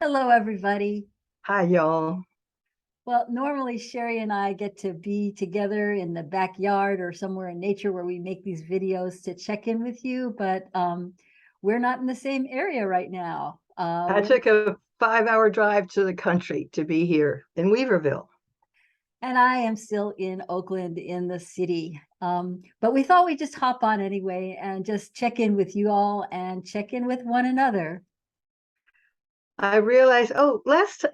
Hello, everybody. Hi, y'all. Well, normally Sherry and I get to be together in the backyard or somewhere in nature where we make these videos to check in with you, but we're not in the same area right now. I took a 5-hour drive to the country to be here in Weaverville. And I am still in Oakland in the city. But we thought we'd just hop on anyway and just check in with you all and check in with one another. I realized, last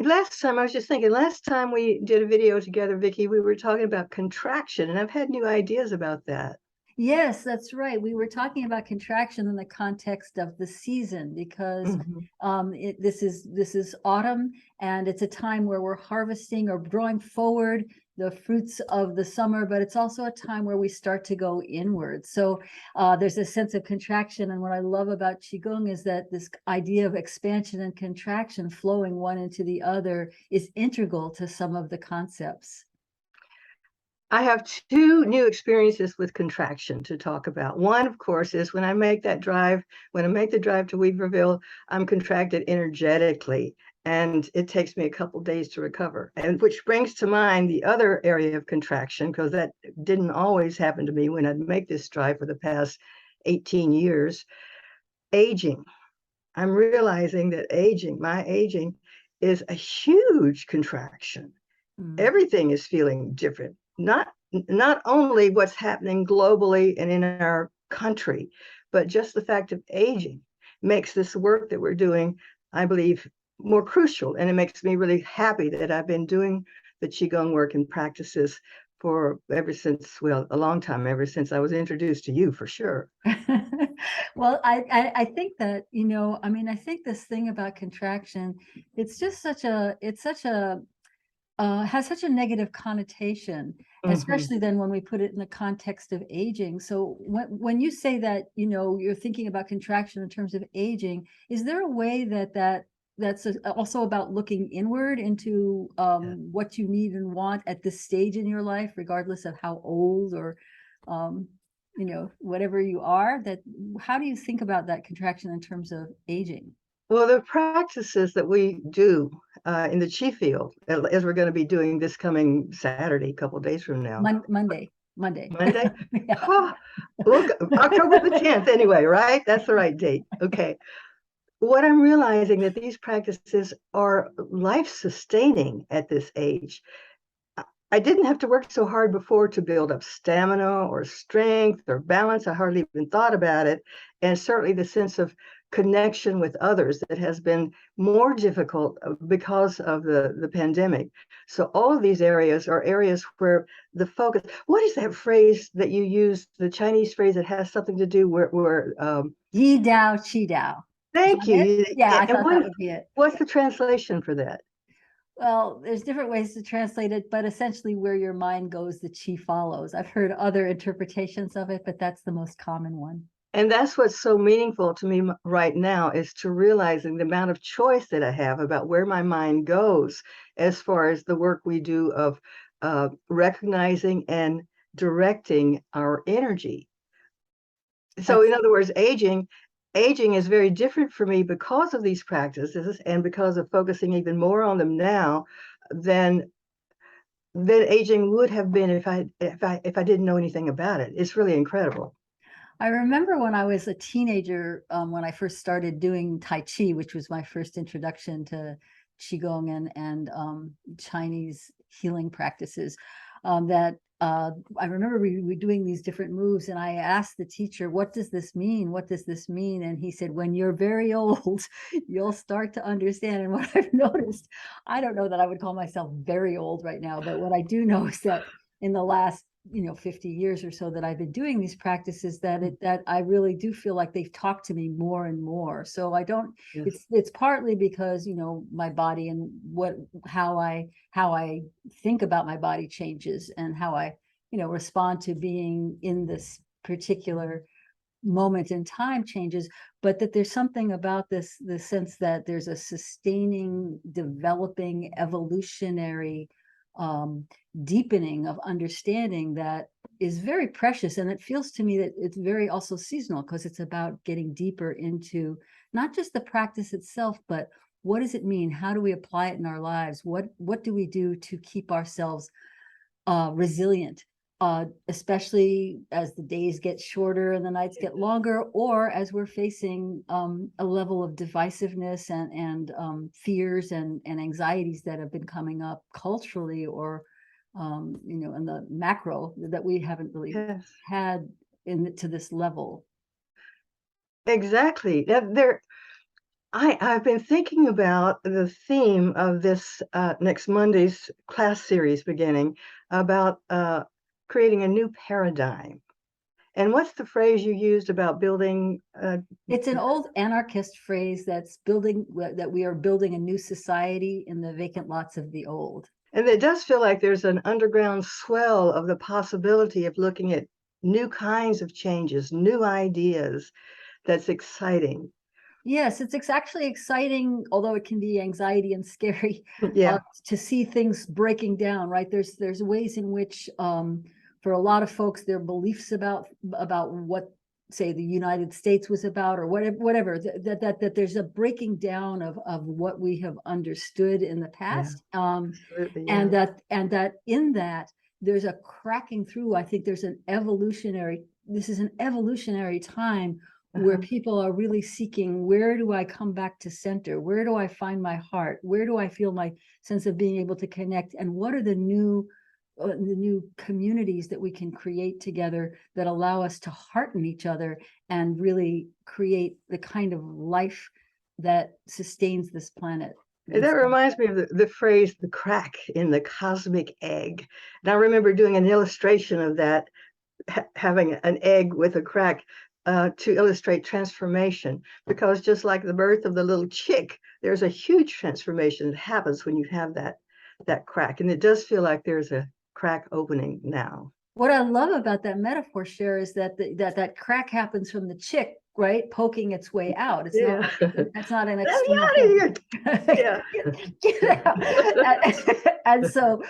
time I was just thinking, last time we did a video together, Vicki, we were talking about contraction, and I've had new ideas about that. Yes, that's right. We were talking about contraction in the context of the season because Mhm. this is autumn, and it's a time where we're harvesting or drawing forward the fruits of the summer, but it's also a time where we start to go inward. So there's a sense of contraction, and what I love about Qigong is that this idea of expansion and contraction flowing one into the other is integral to some of the concepts. I have two new experiences with contraction to talk about. One, of course, is when I make that drive, when I make the drive to Weaverville, I'm contracted energetically, and it takes me a couple days to recover. And which brings to mind the other area of contraction, because that didn't always happen to me when I'd make this drive for the past 18 years. Aging. I'm realizing that my aging is a huge contraction. Mm. Everything is feeling different. Not only what's happening globally and in our country, but just the fact of aging makes this work that we're doing, I believe, more crucial. And it makes me really happy that I've been doing the Qigong work and practices for ever since, well, a long time, ever since I was introduced to you, for sure. Well, I think that, I mean, I think this thing about contraction, it's just such a has such a negative connotation, Mm-hmm. especially then when we put it in the context of aging. So when you say that, you're thinking about contraction in terms of aging, is there a way that's also about looking inward into what you need and want at this stage in your life, regardless of how old or um, whatever you are? That how do you think about that contraction in terms of aging? Well, the practices that we do in the chi field, as we're going to be doing this coming Saturday, a couple of days from now, Monday. Monday. Yeah. Huh, look, October the 10th, anyway, right? That's the right date. Okay. What I'm realizing that these practices are life sustaining at this age. I didn't have to work so hard before to build up stamina or strength or balance. I hardly even thought about it. And certainly the sense of connection with others that has been more difficult because of the pandemic. So all of these areas are areas where the focus, what is that phrase that you use, the Chinese phrase that has something to do where Yi Dao, Qi Dao. Is thank that it? you. Yeah, I And thought that would be it. what's the translation for that? Well, there's different ways to translate it, but essentially where your mind goes, the chi follows. I've heard other interpretations of it, but that's the most common one. And that's what's so meaningful to me right now is to realizing the amount of choice that I have about where my mind goes as far as the work we do of recognizing and directing our energy. So That's in other words, aging is very different for me because of these practices and because of focusing even more on them now than aging would have been if I didn't know anything about it. It's really incredible. I remember when I was a teenager, when I first started doing Tai Chi, which was my first introduction to Qigong and Chinese healing practices, that I remember we doing these different moves, and I asked the teacher, "What does this mean? What does this mean?" And he said, "When you're very old, you'll start to understand." And what I've noticed, I don't know that I would call myself very old right now, but what I do know is that in the last 50 years or so that I've been doing these practices, that I really do feel like they've talked to me more and more. So I don't, Yes. it's partly because my body and how I think about my body changes, and how I respond to being in this particular moment in time changes, but that there's something about the sense that there's a sustaining, developing, evolutionary um, deepening of understanding that is very precious. And it feels to me that it's very also seasonal, because it's about getting deeper into not just the practice itself, but what does it mean? How do we apply it in our lives? What do we do to keep ourselves resilient, especially as the days get shorter and the nights get longer, or as we're facing a level of divisiveness and fears and anxieties that have been coming up culturally, or in the macro that we haven't really Yes, had to this level. exactly. I've been thinking about the theme of this next Monday's class series beginning about creating a new paradigm. And what's the phrase you used about building? It's an old anarchist phrase that we are building a new society in the vacant lots of the old. And it does feel like there's an underground swell of the possibility of looking at new kinds of changes, new ideas. That's exciting. Yes, it's actually exciting, although it can be anxiety and scary Yeah, to see things breaking down, right? There's ways in which for a lot of folks, their beliefs about what, say, the United States was about, or whatever, that there's a breaking down of what we have understood in the yeah, past. absolutely. And Yeah. that in that there's a cracking through. I think this is an evolutionary time where Uh-huh. people are really seeking, where do I come back to center? Where do I find my heart? Where do I feel my sense of being able to connect? And what are the new communities that we can create together that allow us to hearten each other and really create the kind of life that sustains this planet? And that reminds me of the phrase, the crack in the cosmic egg. And I remember doing an illustration of that, having an egg with a crack to illustrate transformation. Because just like the birth of the little chick, there's a huge transformation that happens when you have that crack. And it does feel like there's a crack opening now. What I love about that metaphor, Cher, is that that crack happens from the chick, right, poking its way out. It's not Yeah. like that's not an Let me external out of thing. here. Yeah. Get out. And so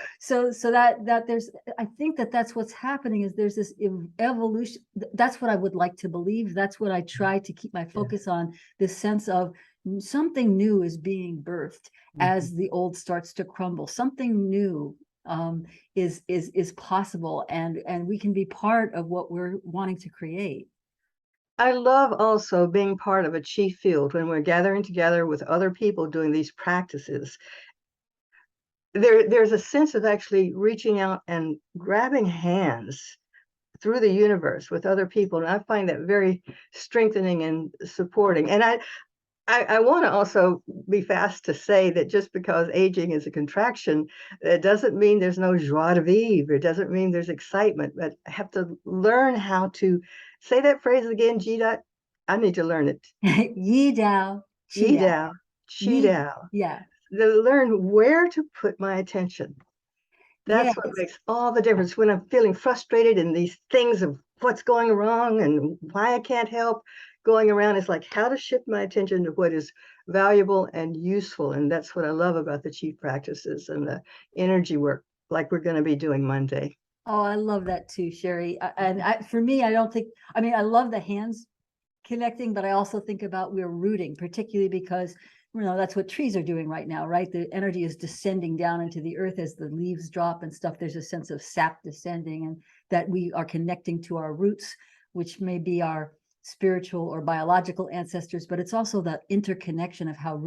that there's, I think that's what's happening, is there's this evolution. That's what I would like to believe. That's what I try to keep my focus on, this sense of something new is being birthed as the old starts to crumble. Something new is possible, and we can be part of what we're wanting to create. I love also being part of a chief field when we're gathering together with other people doing these practices. There's a sense of actually reaching out and grabbing hands through the universe with other people. And I find that very strengthening and supporting. And I want to also be fast to say that just because aging is a contraction, it doesn't mean there's no joie de vivre. It doesn't mean there's excitement, but I have to learn how to say that phrase again, Gita. I need to learn it. Yi Dao, Qi Yi Dao, Dao, Qi Yi, Dao. yeah, To learn where to put my attention. yeah. That's what makes all the difference when I'm feeling frustrated and these things of what's going wrong and why I can't help going around. It's like how to shift my attention to what is valuable and useful. And that's what I love about the chief practices and the energy work, like we're going to be doing Monday. Oh, I love that too, Sherry. For me, I don't think, I mean, I love the hands connecting, but I also think about we're rooting, particularly because that's what trees are doing right now, right? The energy is descending down into the earth as the leaves drop and stuff. There's a sense of sap descending, and that we are connecting to our roots, which may be our spiritual or biological ancestors, but it's also that interconnection of how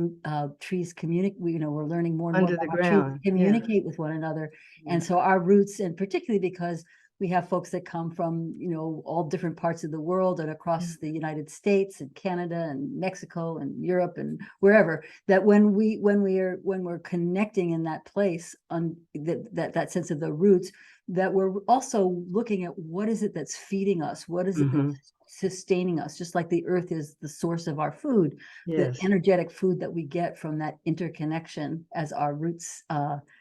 trees communicate. We're learning more and more Under about the how trees ground. Yeah. communicate with one another. Yeah. And so our roots, and particularly because we have folks that come from all different parts of the world and across the United States and Canada and Mexico and Europe and wherever, that when we're connecting in that place on that sense of the roots, that we're also looking at what is it that's feeding us, what is it Mhm. that's sustaining us, just like the earth is the source of our food, the Yes. energetic food that we get from that interconnection as our roots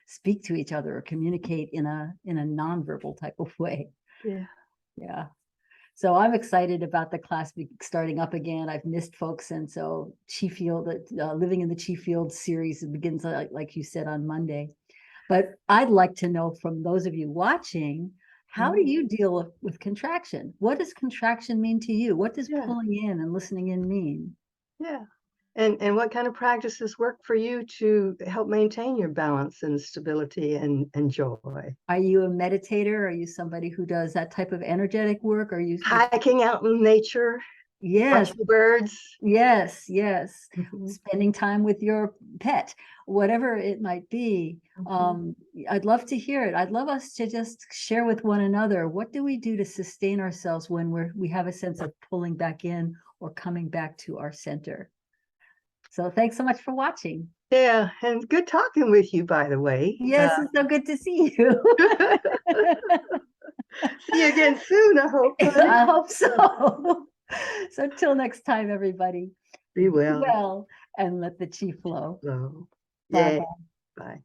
speak to each other or communicate in a nonverbal type of way. Yeah. Yeah. So I'm excited about the class starting up again. I've missed folks, and so Chi Field, living in the Chi Field series begins, like you said, on Monday. But I'd like to know from those of you watching, how do you deal with contraction? What does contraction mean to you? What does Yeah. pulling in and listening in mean? Yeah. And what kind of practices work for you to help maintain your balance and stability and joy? Are you a meditator? Are you somebody who does that type of energetic work? Are you? Hiking out in nature, Yes, watching birds. yes, yes. Mhm, Spending time with your pet, whatever it might be. mhm. I'd love to hear it. I'd love us to just share with one another. What do we do to sustain ourselves when we have a sense of pulling back in or coming back to our center? So thanks so much for watching. Yeah, and good talking with you, by the way. Yes, it's so good to see you. See you again soon, I hope, honey. I hope so. So till next time, everybody, Be be well. well and let the chi flow. So, Bye yay. bye. Bye.